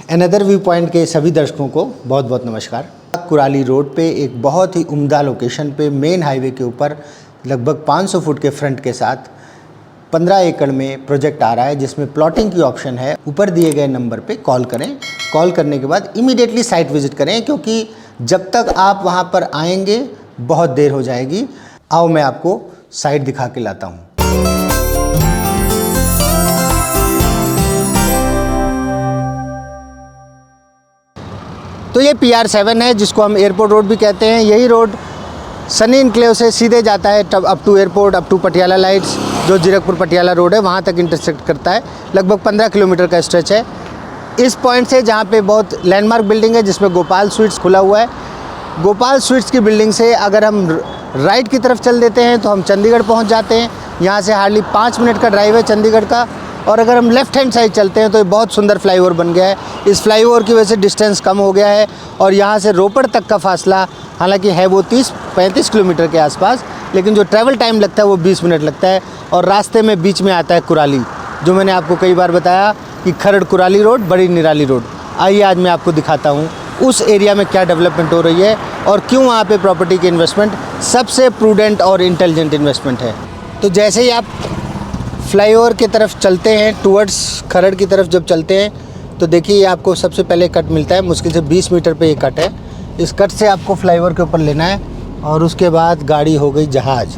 Another view point के सभी दर्शकों को बहुत बहुत नमस्कार। कुराली रोड पे एक बहुत ही उम्दा लोकेशन पे मेन हाईवे के ऊपर लगभग 500 फुट के फ्रंट के साथ 15 एकड़ में प्रोजेक्ट आ रहा है, जिसमें प्लॉटिंग की ऑप्शन है। ऊपर दिए गए नंबर पे कॉल करें। कॉल करने के बाद इमीडिएटली साइट विजिट करें, क्योंकि जब तक आप वहाँ पर आएंगे बहुत देर हो जाएगी। आओ मैं आपको साइट दिखा के लाता हूँ। तो ये PR7 है, जिसको हम एयरपोर्ट रोड भी कहते हैं। यही रोड सनी इनक्लेव से सीधे जाता है up to airport, up to Patiala lights, जो जीरकपुर पटियाला रोड है वहाँ तक इंटरसेक्ट करता है। लगभग 15 किलोमीटर का स्ट्रेच है। इस पॉइंट से जहाँ पे बहुत लैंडमार्क बिल्डिंग है, जिसमें गोपाल स्वीट्स खुला हुआ है। गोपाल स्वीट्स की बिल्डिंग से अगर हम राइट की तरफ चल देते हैं तो हम चंडीगढ़ पहुँच जाते हैं। यहाँ से हार्डली 5 मिनट का ड्राइव है चंडीगढ़ का। और अगर हम लेफ़्ट हैंड साइड चलते हैं तो ये बहुत सुंदर फ्लाईओवर बन गया है। इस फ्लाईओवर की वजह से डिस्टेंस कम हो गया है और यहाँ से रोपड़ तक का फासला हालांकि है वो 30-35 किलोमीटर के आसपास, लेकिन जो ट्रैवल टाइम लगता है वो 20 मिनट लगता है। और रास्ते में बीच में आता है कुराली, जो मैंने आपको कई बार बताया कि खरड़ कुराली रोड, बड़ी निराली रोड। आइए आज मैं आपको दिखाता हूँ उस एरिया में क्या डेवलपमेंट हो रही है और क्यों वहाँ पे प्रॉपर्टी की इन्वेस्टमेंट सबसे प्रूडेंट और इंटेलिजेंट इन्वेस्टमेंट है। तो जैसे ही आप फ्लाईओवर की तरफ चलते हैं, टूवर्ड्स खरड़ की तरफ जब चलते हैं तो देखिए आपको सबसे पहले कट मिलता है। मुश्किल से 20 मीटर पे ये कट है। इस कट से आपको फ्लाईओवर के ऊपर लेना है और उसके बाद गाड़ी हो गई जहाज़,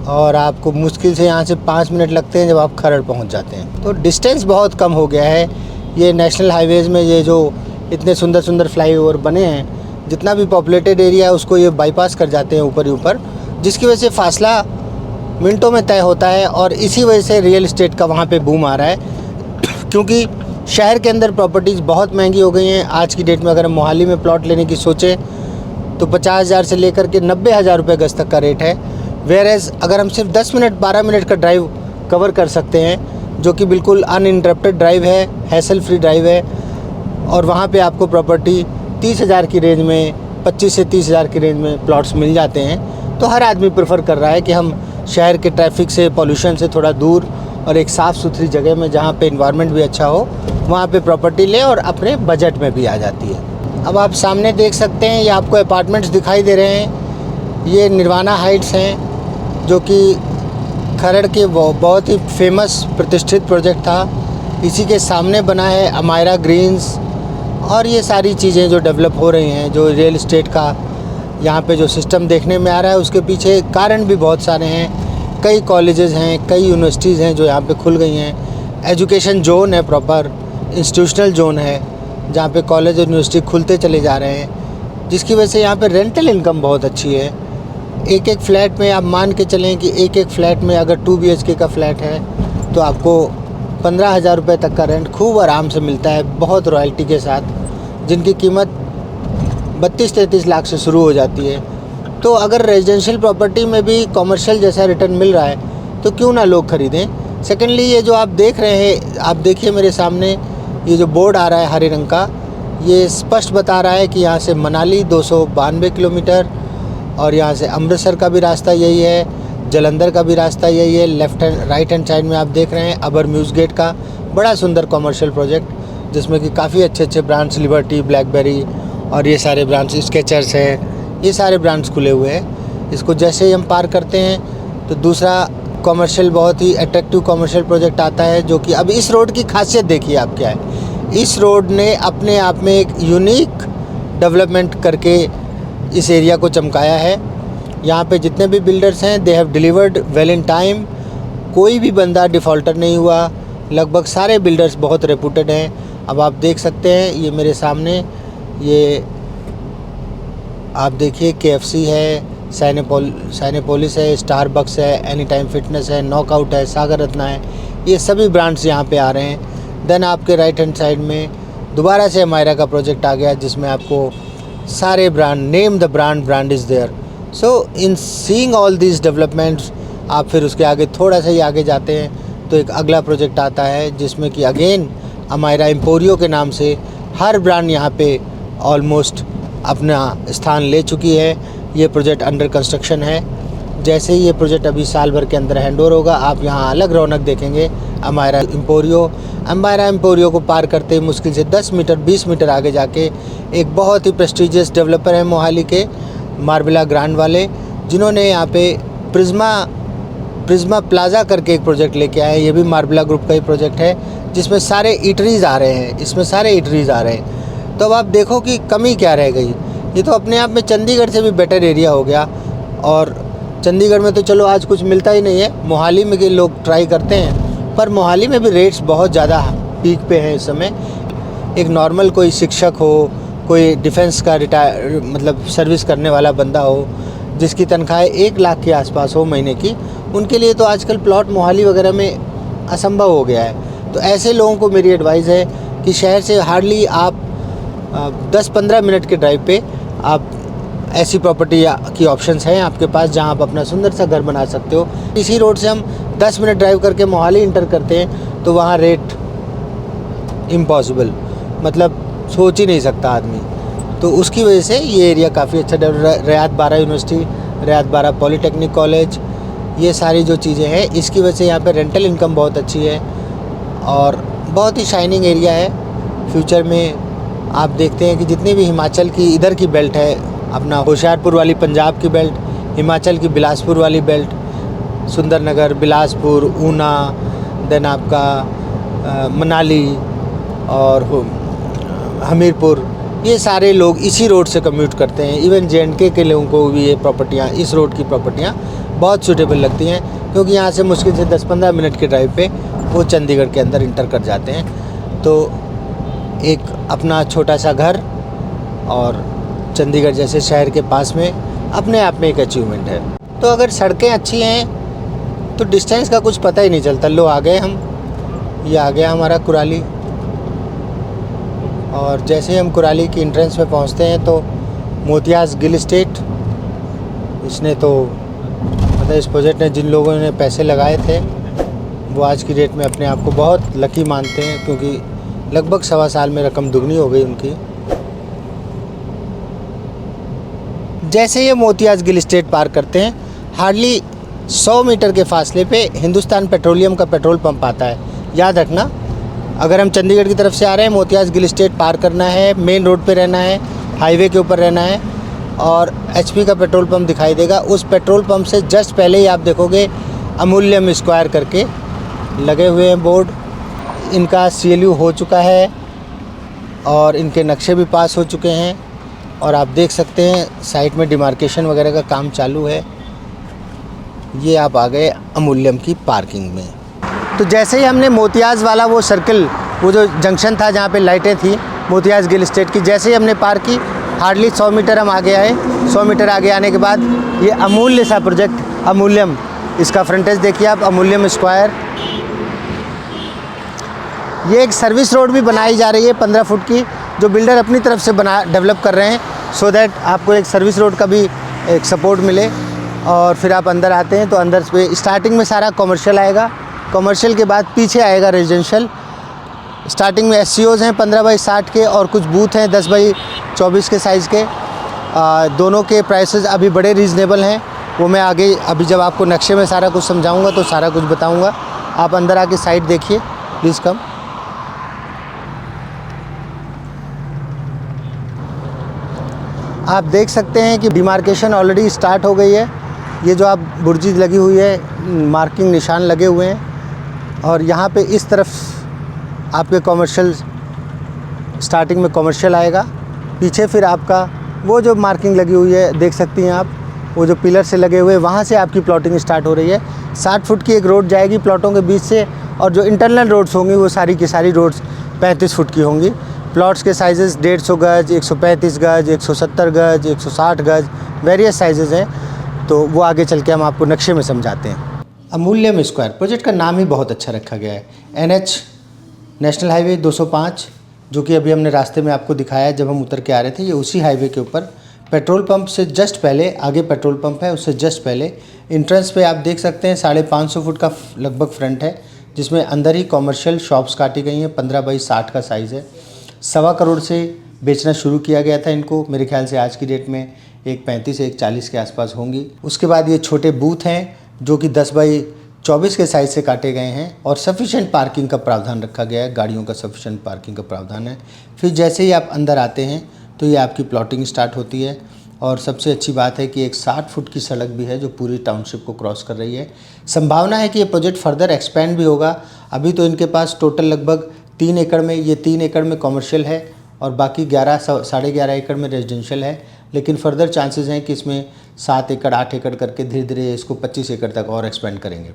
और आपको मुश्किल से यहाँ से 5 मिनट लगते हैं जब आप खरड़ पहुँच जाते हैं। तो डिस्टेंस बहुत कम हो गया है। ये नेशनल हाईवेज़ में ये जो इतने सुंदर सुंदर फ्लाईओवर बने हैं, जितना भी पॉपुलेटेड एरिया है उसको ये बाईपास कर जाते हैं ऊपर ही ऊपर, जिसकी वजह से फासला मिनटों में तय होता है। और इसी वजह से रियल इस्टेट का वहाँ पे बूम आ रहा है, क्योंकि शहर के अंदर प्रॉपर्टीज़ बहुत महंगी हो गई हैं। आज की डेट में अगर हम मोहाली में प्लॉट लेने की सोचें तो 50,000 से लेकर के 90,000 रुपये गज तक का रेट है। वेयरएज़ अगर हम सिर्फ 10 मिनट 12 मिनट का ड्राइव कवर कर सकते हैं, जो कि बिल्कुल अनइंटरप्टेड ड्राइव है, हैसल फ्री ड्राइव है, और वहाँ पे आपको प्रॉपर्टी 30,000 की रेंज में, 25 से 30,000 की रेंज में प्लॉट्स मिल जाते हैं। तो हर आदमी प्रेफर कर रहा है कि हम शहर के ट्रैफिक से, पॉल्यूशन से थोड़ा दूर और एक साफ़ सुथरी जगह में, जहाँ पे इन्वायरमेंट भी अच्छा हो, वहाँ पे प्रॉपर्टी लें और अपने बजट में भी आ जाती है। अब आप सामने देख सकते हैं, ये आपको अपार्टमेंट्स दिखाई दे रहे हैं। ये निर्वाणा हाइट्स हैं, जो कि खरड़ के बहुत ही फेमस प्रतिष्ठित प्रोजेक्ट था। इसी के सामने बना है अमायरा ग्रीन्स, और ये सारी चीज़ें जो डेवलप हो रही हैं, जो रियल इस्टेट का यहाँ पे जो सिस्टम देखने में आ रहा है, उसके पीछे कारण भी बहुत सारे हैं। कई कॉलेजेस हैं, कई यूनिवर्सिटीज़ हैं जो यहाँ पे खुल गई हैं। एजुकेशन जोन है, प्रॉपर इंस्टीट्यूशनल जोन है, जहाँ पे कॉलेज और यूनिवर्सिटी खुलते चले जा रहे हैं, जिसकी वजह से यहाँ पे रेंटल इनकम बहुत अच्छी है। एक एक फ्लैट में आप मान के चलें कि एक एक फ्लैट में अगर 2 BHK का फ्लैट है तो आपको 15,000 रुपये तक का रेंट खूब आराम से मिलता है, बहुत रॉयल्टी के साथ, जिनकी कीमत 32-33 लाख से शुरू हो जाती है। तो अगर रेजिडेंशियल प्रॉपर्टी में भी कॉमर्शियल जैसा रिटर्न मिल रहा है तो क्यों ना लोग ख़रीदें। सेकेंडली, ये जो आप देख रहे हैं, आप देखिए मेरे सामने ये जो बोर्ड आ रहा है हरे रंग का, ये स्पष्ट बता रहा है कि यहाँ से मनाली 292 किलोमीटर, और यहाँ से अमृतसर का भी रास्ता यही है, जलंधर का भी रास्ता यही है। राइट हैंड साइड में आप देख रहे हैं अबर म्यूज़ गेट का बड़ा सुंदर कॉमर्शियल प्रोजेक्ट, जिसमें कि काफ़ी अच्छे अच्छे ब्रांड्स, लिबर्टी, ब्लैकबेरी और ये सारे ब्रांड्स, स्केचर्स हैं, ये सारे ब्रांड्स खुले हुए हैं। इसको जैसे ही हम पार करते हैं तो दूसरा कॉमर्शियल, बहुत ही अट्रैक्टिव कॉमर्शियल प्रोजेक्ट आता है, जो कि अब इस रोड की खासियत देखिए आप क्या है। इस रोड ने अपने आप में एक यूनिक डेवलपमेंट करके इस एरिया को चमकाया है। यहाँ पे जितने भी बिल्डर्स हैं, they have delivered well in time. कोई भी बंदा डिफ़ॉल्टर नहीं हुआ। लगभग सारे बिल्डर्स बहुत रेपुटेड हैं। अब आप देख सकते हैं, ये मेरे सामने, ये आप देखिए KFC है, साइनेपोलिस है, स्टारबक्स है, एनी टाइम फिटनेस है, नॉकआउट है, सागर रत्ना है, ये सभी ब्रांड्स यहाँ पे आ रहे हैं। देन आपके राइट हैंड साइड में दोबारा से अमायरा का प्रोजेक्ट आ गया, जिसमें आपको सारे brand, name the brand is there. So in seeing all these developments, आप फिर उसके आगे थोड़ा सा ही आगे जाते हैं तो एक अगला प्रोजेक्ट आता है, जिसमें कि अगेन अमायरा एम्पोरियो के नाम से हर ब्रांड यहाँ पे ऑलमोस्ट अपना स्थान ले चुकी है। ये प्रोजेक्ट अंडर कंस्ट्रक्शन है। जैसे ही ये प्रोजेक्ट अभी साल भर के अंदर हैंडओवर होगा, आप यहाँ अलग रौनक देखेंगे। अमायरा एम्पोरियो को पार करते ही मुश्किल से 10 मीटर 20 मीटर आगे जाके एक बहुत ही प्रेस्टीजियस डेवलपर है मोहाली के, मार्बेला ग्रांड वाले, जिन्होंने यहाँ पे प्रिज्मा प्लाजा करके एक प्रोजेक्ट लेके आए हैं। ये भी मार्बेला ग्रुप का ही प्रोजेक्ट है, जिसमें सारे ईटरीज आ रहे हैं। तो अब आप देखो कि कमी क्या रह गई। ये तो अपने आप में चंडीगढ़ से भी बेटर एरिया हो गया। और चंडीगढ़ में तो चलो आज कुछ मिलता ही नहीं है, मोहाली में के लोग ट्राई करते हैं, पर मोहाली में भी रेट्स बहुत ज़्यादा पीक पे हैं इस समय। एक नॉर्मल कोई शिक्षक हो, कोई डिफेंस का सर्विस करने वाला बंदा हो, जिसकी तनख्वाह 1 लाख के आसपास हो महीने की, उनके लिए तो आजकल प्लॉट मोहाली वगैरह में असंभव हो गया है। तो ऐसे लोगों को मेरी एडवाइस है कि शहर से हार्डली आप 10-15 मिनट के ड्राइव पे आप ऐसी प्रॉपर्टी की ऑप्शंस हैं आपके पास, जहां आप अपना सुंदर सा घर बना सकते हो। इसी रोड से हम 10 मिनट ड्राइव करके मोहाली इंटर करते हैं तो वहाँ रेट इम्पॉसिबल, सोच ही नहीं सकता आदमी। तो उसकी वजह से ये एरिया काफ़ी अच्छा रियात बारा यूनिवर्सिटी, रियात बारा पॉलीटेक्निक कॉलेज, ये सारी जो चीज़ें हैं, इसकी वजह से यहाँ पे रेंटल इनकम बहुत अच्छी है और बहुत ही शाइनिंग एरिया है। फ्यूचर में आप देखते हैं कि जितनी भी हिमाचल की इधर की बेल्ट है, अपना होशियारपुर वाली पंजाब की बेल्ट, हिमाचल की बिलासपुर वाली बेल्ट, सुंदरनगर, बिलासपुर, ऊना, देन आपका मनाली और हमीरपुर, ये सारे लोग इसी रोड से कम्यूट करते हैं। इवन J&K के लोगों को भी ये प्रॉपर्टियाँ, इस रोड की प्रॉपर्टियाँ बहुत सूटेबल लगती हैं, क्योंकि यहाँ से मुश्किल से 10-15 मिनट के ड्राइव पे वो चंडीगढ़ के अंदर इंटर कर जाते हैं। तो एक अपना छोटा सा घर और चंडीगढ़ जैसे शहर के पास में अपने आप में एक अचीवमेंट है। तो अगर सड़कें अच्छी हैं तो डिस्टेंस का कुछ पता ही नहीं चलता। लो आ गए हम, ये आ गया हमारा कुराली। और जैसे ही हम कुराली की एंट्रेंस में पहुंचते हैं तो मोतियाज गिल इस्टेट, इसने तो इस प्रोजेक्ट ने जिन लोगों ने पैसे लगाए थे वो आज की डेट में अपने आप को बहुत लकी मानते हैं, क्योंकि लगभग 1.25 साल में रकम दुगनी हो गई उनकी। जैसे ये मोतियाज गिल इस्टेट पार करते हैं, हार्डली 100 मीटर के फासले पे हिंदुस्तान पेट्रोलियम का पेट्रोल पंप आता है। याद रखना, अगर हम चंडीगढ़ की तरफ से आ रहे हैं, मोतियाज गिल इस्टेट पार करना है, मेन रोड पे रहना है, हाईवे के ऊपर रहना है और HP का पेट्रोल पंप दिखाई देगा। उस पेट्रोल पंप से जस्ट पहले ही आप देखोगे अमूल्यम स्क्वायर करके लगे हुए हैं बोर्ड। इनका CLU हो चुका है और इनके नक्शे भी पास हो चुके हैं और आप देख सकते हैं साइट में डिमार्केशन वगैरह का काम चालू है। ये आप आ गए अमूल्यम की पार्किंग में। तो जैसे ही हमने मोतियाज वाला वो सर्कल, वो जो जंक्शन था जहाँ पे लाइटें थी मोतियाज गिल इस्टेट की, जैसे ही हमने पार की, हार्डली 100 मीटर हम आगे आए। 100 मीटर आगे आने के बाद ये अमूल्य सा प्रोजेक्ट अमूल्यम, इसका फ्रंटेज देखिए आप, अमूल्यम स्क्वायर। ये एक सर्विस रोड भी बनाई जा रही है 15 फुट की, जो बिल्डर अपनी तरफ से डेवलप कर रहे हैं, सो दैट आपको एक सर्विस रोड का भी एक सपोर्ट मिले। और फिर आप अंदर आते हैं तो अंदर पे स्टार्टिंग में सारा कॉमर्शियल आएगा, कॉमर्शियल के बाद पीछे आएगा रेजिडेंशियल। स्टार्टिंग में SCOs हैं 15 बाई 60 के और कुछ बूथ हैं 10 बाई 24 के साइज़ के। दोनों के प्राइसेस अभी बड़े रीज़नेबल हैं, वो मैं आगे अभी जब आपको नक्शे में सारा कुछ समझाऊंगा तो सारा कुछ बताऊंगा। आप अंदर आके साइट देखिए, प्लीज़ कम। आप देख सकते हैं कि डिमार्केशन ऑलरेडी स्टार्ट हो गई है। ये जो आप बुर्जी लगी हुई है, मार्किंग निशान लगे हुए हैं और यहाँ पे इस तरफ आपके कॉमर्शियल, स्टार्टिंग में कॉमर्शियल आएगा, पीछे फिर आपका वो जो मार्किंग लगी हुई है देख सकती हैं आप, वो जो पिलर से लगे हुए, वहाँ से आपकी प्लॉटिंग स्टार्ट हो रही है। 60 फुट की एक रोड जाएगी प्लॉटों के बीच से और जो इंटरनल रोड्स होंगी वो सारी की सारी रोड्स 35 फुट की होंगी। प्लॉट्स के साइजेस 150 गज, 135 गज, 170 गज, 160 गज, वेरियस साइजेस हैं। तो वो आगे चल के हम आपको नक्शे में समझाते हैं। अमूल्यम स्क्वायर प्रोजेक्ट का नाम ही बहुत अच्छा रखा गया है। NH नेशनल हाईवे 205, जो कि अभी हमने रास्ते में आपको दिखाया जब हम उतर के आ रहे थे, ये उसी हाईवे के ऊपर पेट्रोल पंप से जस्ट पहले, आगे पेट्रोल पंप है, उससे जस्ट पहले इंट्रेंस पे आप देख सकते हैं 550 फुट का लगभग फ्रंट है, जिसमें अंदर ही कॉमर्शियल शॉप्स काटी गई हैं। 15 बाई 60 का साइज़ है। 1.25 करोड़ से बेचना शुरू किया गया था इनको, मेरे ख्याल से आज की डेट में एक 35 एक 40 के आसपास होंगी। उसके बाद ये छोटे बूथ हैं जो कि 10 बाई 24 के साइज़ से काटे गए हैं और सफिशेंट पार्किंग का प्रावधान रखा गया है, गाड़ियों का सफिशेंट पार्किंग का प्रावधान है। फिर जैसे ही आप अंदर आते हैं तो ये आपकी प्लॉटिंग स्टार्ट होती है और सबसे अच्छी बात है कि एक 60 फुट की सड़क भी है जो पूरी टाउनशिप को क्रॉस कर रही है। संभावना है कि ये प्रोजेक्ट फर्दर एक्सपेंड भी होगा। अभी तो इनके पास टोटल लगभग 3 एकड़ में, ये 3 एकड़ में कॉमर्शियल है और बाकी 11.5 एकड़ में रेजिडेंशियल है, लेकिन फर्दर चांसेस हैं कि इसमें 7 एकड़ 8 एकड़ करके धीरे धीरे इसको 25 एकड़ तक और एक्सपेंड करेंगे।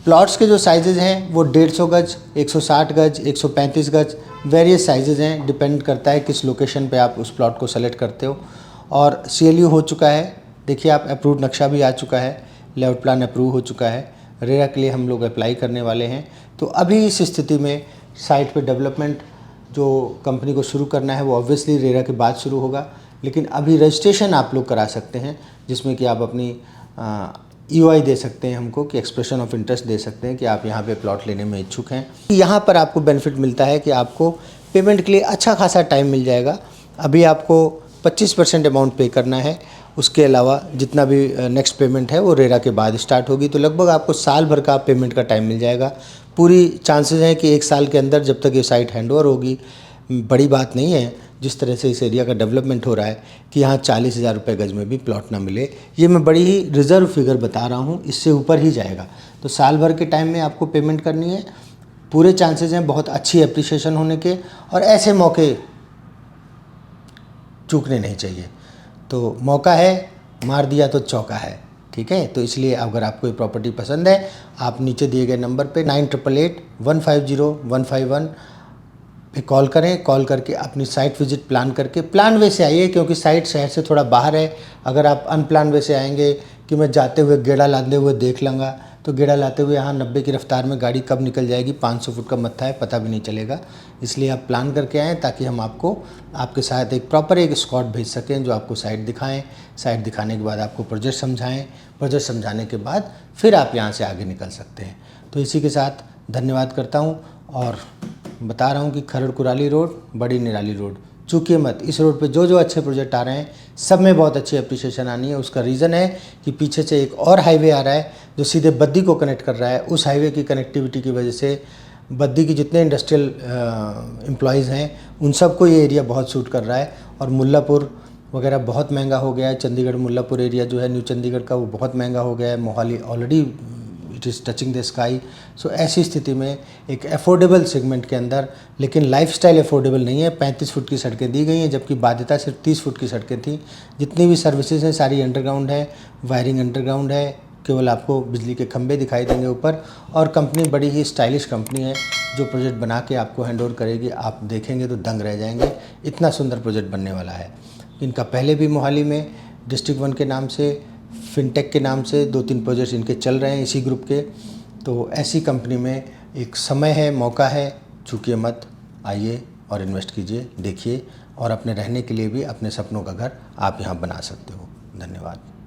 प्लॉट्स के जो साइजेज़ हैं वो 150 गज, 160 गज, 135 गज वेरियस साइजेज़ हैं, डिपेंड करता है किस लोकेशन पे आप उस प्लॉट को सेलेक्ट करते हो। और CLU हो चुका है, देखिए आप अप्रूव्ड नक्शा भी आ चुका है, लेआउट प्लान अप्रूव हो चुका है, रेरा के लिए हम लोग अप्लाई करने वाले हैं। तो अभी इस स्थिति में साइट पे डेवलपमेंट जो कंपनी को शुरू करना है वो ऑब्वियसली रेरा के बाद शुरू होगा, लेकिन अभी रजिस्ट्रेशन आप लोग करा सकते हैं जिसमें कि आप अपनी EOI दे सकते हैं हमको, कि एक्सप्रेशन ऑफ इंटरेस्ट दे सकते हैं कि आप यहाँ पे प्लॉट लेने में इच्छुक हैं। यहाँ पर आपको बेनिफिट मिलता है कि आपको पेमेंट के लिए अच्छा खासा टाइम मिल जाएगा। अभी आपको 25% अमाउंट पे करना है, उसके अलावा जितना भी नेक्स्ट पेमेंट है वो रेरा के बाद स्टार्ट होगी। तो लगभग आपको साल भर का पेमेंट का टाइम मिल जाएगा। पूरी चांसेस हैं कि 1 साल के अंदर जब तक ये साइट हैंडओवर होगी, बड़ी बात नहीं है जिस तरह से इस एरिया का डेवलपमेंट हो रहा है कि यहाँ 40,000 रुपये गज में भी प्लॉट ना मिले। ये मैं बड़ी ही रिजर्व फिगर बता रहा हूँ, इससे ऊपर ही जाएगा। तो साल भर के टाइम में आपको पेमेंट करनी है। पूरे चांसेस हैं बहुत अच्छी एप्रिसिएशन होने के, और ऐसे मौके चूकने नहीं चाहिए। तो मौका है, मार दिया तो चौका है, ठीक है। तो इसलिए अगर आपको ये प्रॉपर्टी पसंद है, आप नीचे दिए गए नंबर पे 9888-150-151 पे कॉल करें। कॉल करके अपनी साइट विजिट प्लान करके, प्लान वे से आइए क्योंकि साइट शहर से थोड़ा बाहर है। अगर आप अनप्लान वे से आएंगे कि मैं जाते हुए गेड़ा लाते हुए देख लूँगा, तो गेड़ा लाते हुए यहाँ 90 की रफ्तार में गाड़ी कब निकल जाएगी, 500 फुट का मत्था है, पता भी नहीं चलेगा। इसलिए आप प्लान करके आएँ ताकि हम आपको आपके साथ एक प्रॉपर एक स्कॉट भेज सकें जो आपको साइट दिखाएं। साइट दिखाने के बाद आपको प्रोजेक्ट समझाएं, प्रोजेक्ट समझाने के बाद फिर आप यहाँ से आगे निकल सकते हैं। तो इसी के साथ धन्यवाद करता हूँ और बता रहा हूँ कि खरड़ कुराली रोड, बड़ी निराली रोड, चूकिए मत। इस रोड पे जो जो अच्छे प्रोजेक्ट आ रहे हैं सब में बहुत अच्छी एप्रिसिएशन आनी है। उसका रीज़न है कि पीछे से एक और हाईवे आ रहा है जो सीधे बद्दी को कनेक्ट कर रहा है। उस हाईवे की कनेक्टिविटी की वजह से बद्दी की जितने इंडस्ट्रियल एम्प्लॉयज़ हैं उन सबको ये एरिया बहुत सूट कर रहा है। और मुल्लापुर वगैरह बहुत महंगा हो गया है, चंडीगढ़ मुल्लापुर एरिया जो है न्यू चंडीगढ़ का वो बहुत महंगा हो गया है। Mohali already it is touching the sky. So ऐसी स्थिति में एक अफोर्डेबल सेगमेंट के अंदर, लेकिन लाइफस्टाइल अफोर्डेबल नहीं है। 35 फुट की सड़कें दी गई हैं जबकि बाध्यता सिर्फ 30 फुट की सड़कें थी। जितनी भी सर्विसेज हैं सारी अंडरग्राउंड है, वायरिंग अंडरग्राउंड है, केवल आपको बिजली के खंभे दिखाई देंगे ऊपर। और कंपनी बड़ी ही स्टाइलिश कंपनी है जो प्रोजेक्ट बना के आपको हैंडओवर करेगी। आप देखेंगे तो दंग रह जाएंगे, इतना सुंदर प्रोजेक्ट बनने वाला है। इनका पहले भी मोहाली में डिस्ट्रिक्ट 1 के नाम से, फिनटेक के नाम से 2-3 प्रोजेक्ट्स इनके चल रहे हैं इसी ग्रुप के। तो ऐसी कंपनी में एक समय है, मौका है, चूकिए मत, आइए और इन्वेस्ट कीजिए, देखिए, और अपने रहने के लिए भी अपने सपनों का घर आप यहाँ बना सकते हो। धन्यवाद।